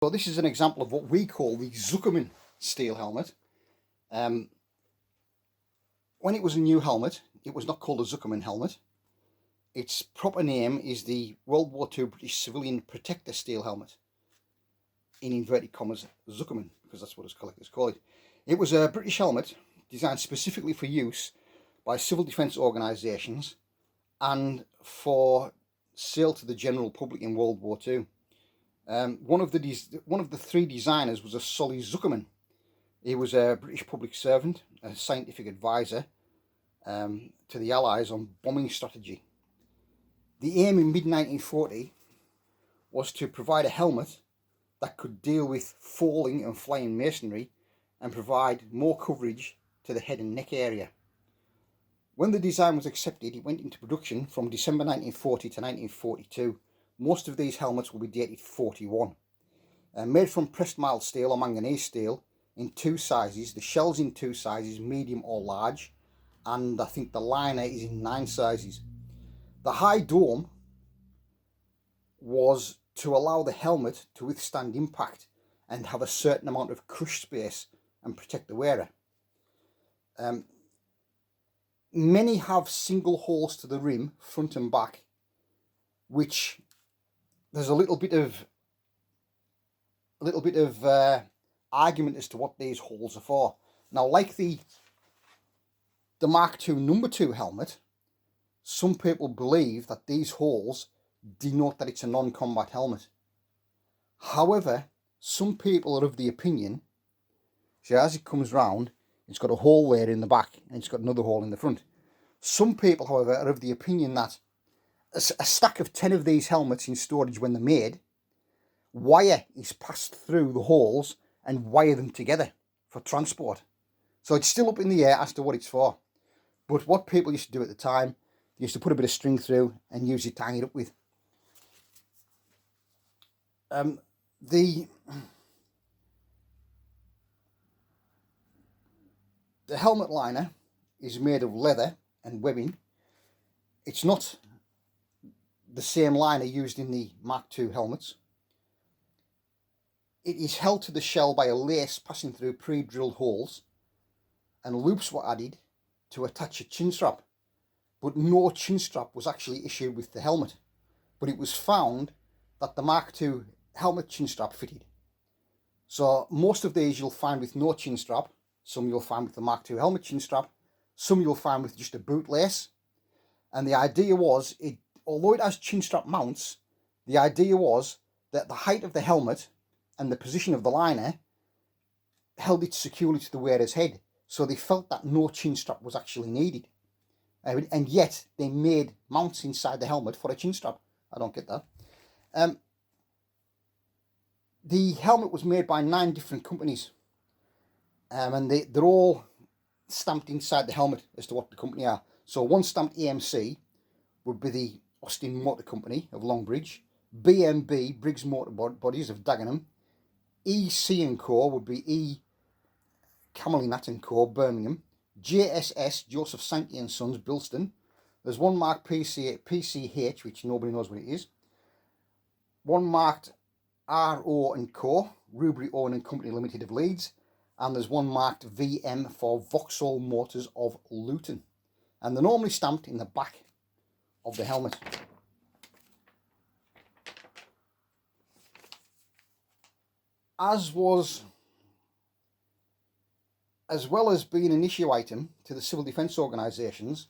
So this is an example of what we call the Zuckerman steel helmet. When it was a new helmet, it was not called a Zuckerman helmet. Its proper name is the World War II British Civilian Protector Steel Helmet, in inverted commas Zuckerman, because that's what its collectors call it. It was a British helmet designed specifically for use by civil defence organisations and for sale to the general public in World War II. One of the three designers was a Solly Zuckerman. He was a British public servant, a scientific advisor to the Allies on bombing strategy. The aim in mid-1940 was to provide a helmet that could deal with falling and flying masonry and provide more coverage to the head and neck area. When the design was accepted, it went into production from December 1940 to 1942. Most of these helmets will be dated 41. Made from pressed mild steel or manganese steel in two sizes. The shell's in two sizes, medium or large, and I think the liner is in 9 sizes. The high dome was to allow the helmet to withstand impact and have a certain amount of crush space and protect the wearer. Many have single holes to the rim, front and back, which there's a little bit of argument as to what these holes are for. Now, like the Mark II number 2 helmet, some people believe that these holes denote that it's a non-combat helmet. However, some people are of the opinion, so as it comes round, it's got a hole there in the back and it's got another hole in the front. Some people, however, are of the opinion that a stack of 10 of these helmets in storage when they're made, wire is passed through the holes and wire them together for transport. So it's still up in the air as to what it's for. But what people used to do at the time, they used to put a bit of string through and use it to hang it up with. The helmet liner is made of leather and webbing. It's not the same liner used in the Mark II helmets. It is held to the shell by a lace passing through pre-drilled holes, and loops were added to attach a chin strap. But no chin strap was actually issued with the helmet. But it was found that the Mark II helmet chin strap fitted. So most of these you'll find with no chin strap. Some you'll find with the Mark II helmet chin strap. Some you'll find with just a boot lace. And the idea was, although it has chin strap mounts, the idea was that the height of the helmet and the position of the liner held it securely to the wearer's head. So they felt that no chin strap was actually needed. And yet they made mounts inside the helmet for a chin strap. I don't get that. The helmet was made by 9 different companies. And they're all stamped inside the helmet as to what the company are. So one stamped AMC would be the Austin Motor Company of Longbridge. BMB, Briggs Motor Bodies of Dagenham. EC & Co would be E. Camelinat & Co, Birmingham. JSS, Joseph Sankey & Sons, Bilston. There's one marked PCH, which nobody knows what it is. One marked RO & Co, Rubery Owen & Company Limited of Leeds. And there's one marked VM for Vauxhall Motors of Luton. And they're normally stamped in the back of the helmet. As well as being an issue item to the civil defence organisations,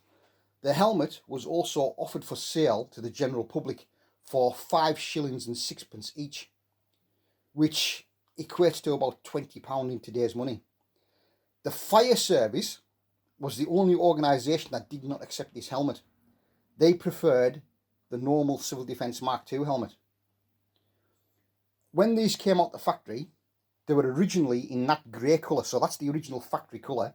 the helmet was also offered for sale to the general public for 5 shillings and 6pence each, which equates to about £20 in today's money. The fire service was the only organisation that did not accept this helmet. They preferred the normal civil defence Mark II helmet. When these came out the factory, they were originally in that grey colour, so that's the original factory colour.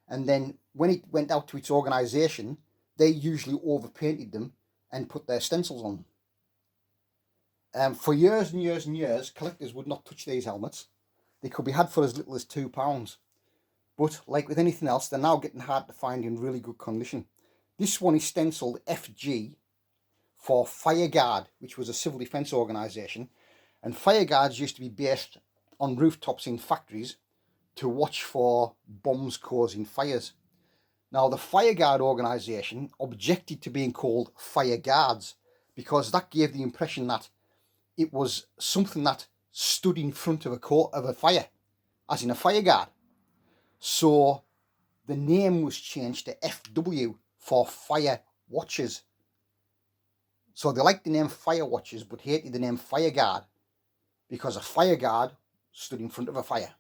And then when it went out to its organisation, they usually overpainted them and put their stencils on. For years and years and years, collectors would not touch these helmets. They could be had for as little as £2. But like with anything else, they're now getting hard to find in really good condition. This one is stenciled FG for Fireguard, which was a civil defence organisation. And fire guards used to be based on rooftops in factories to watch for bombs causing fires. Now, the fire guard organisation objected to being called fire guards because that gave the impression that it was something that stood in front of a fire, as in a fire guard. So the name was changed to FW for fire watchers. So they liked the name fire watchers but hated the name fire guard because a fire guard stood in front of a fire.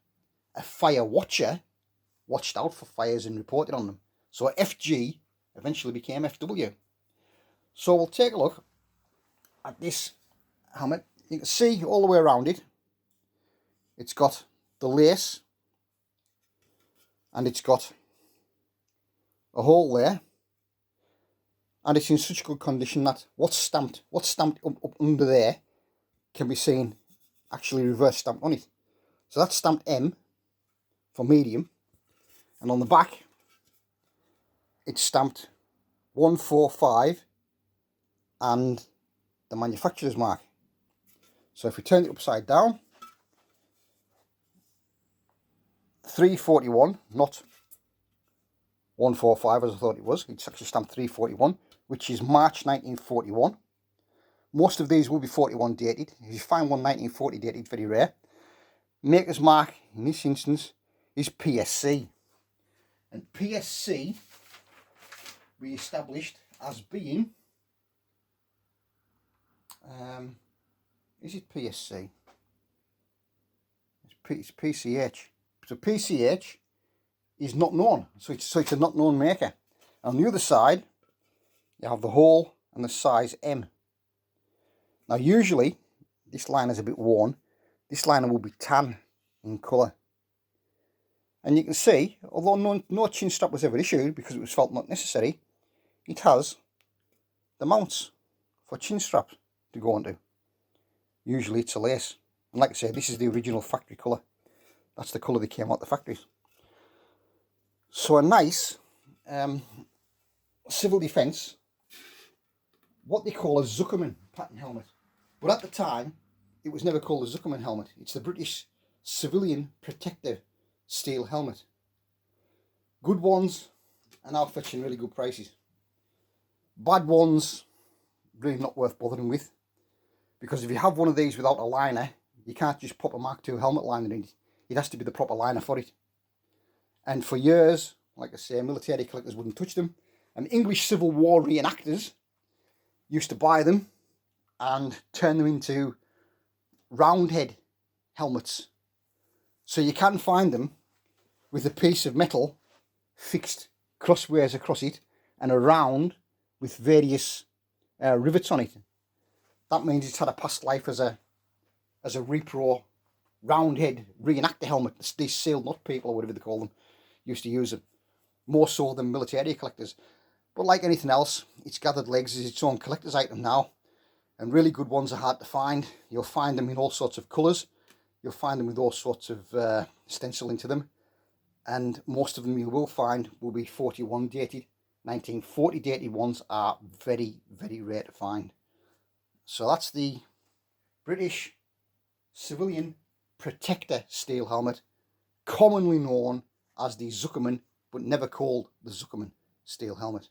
A fire watcher watched out for fires and reported on them. So FG eventually became FW. So we'll take a look at this helmet. You can see all the way around it, it's got the lace and it's got a hole there, and it's in such good condition that what's stamped up under there can be seen actually reverse stamped on it. So that's stamped M for medium, and on the back it's stamped 145 and the manufacturer's mark. So if we turn it upside down, 341, not 145 as I thought it was. It's actually stamped 341, which is March 1941. Most of these will be 41 dated. If you find one 1940 dated, very rare. Maker's mark in this instance is PSC. And PSC we established as being, is it PSC? It's PCH. So PCH is not known. So it's a not known maker. On the other side, you have the hole and the size M. Now usually, this liner is a bit worn. This liner will be tan in colour. And you can see, although no chin strap was ever issued because it was felt not necessary, it has the mounts for chin straps to go onto. Usually it's a lace. And like I say, this is the original factory colour. That's the colour they came out the factories. So a nice civil defence, what they call a zuckerman pattern helmet. But at the time, it was never called a zuckerman helmet. It's the British civilian protective steel helmet. Good ones are now fetching really good prices. Bad ones, really not worth bothering with. Because if you have one of these without a liner, you can't just pop a Mark II helmet liner in it. It has to be the proper liner for it. And for years, like I say, Militaria collectors wouldn't touch them. And English Civil War reenactors used to buy them and turn them into round head helmets. So you can find them with a piece of metal fixed crossways across it and a round with various rivets on it. That means it's had a past life as a repro round head reenactor helmet. These sealed nut people, or whatever they call them, used to use them more so than military collectors. But like anything else, it's gathered legs as its own collector's item now, and really good ones are hard to find. You'll find them in all sorts of colours. You'll find them with all sorts of stencil into them, and most of them you will find will be 41 dated. 1940 dated ones are very, very rare to find. So that's the British civilian protector steel helmet, commonly known as the Zuckerman, but never called the Zuckerman steel helmet.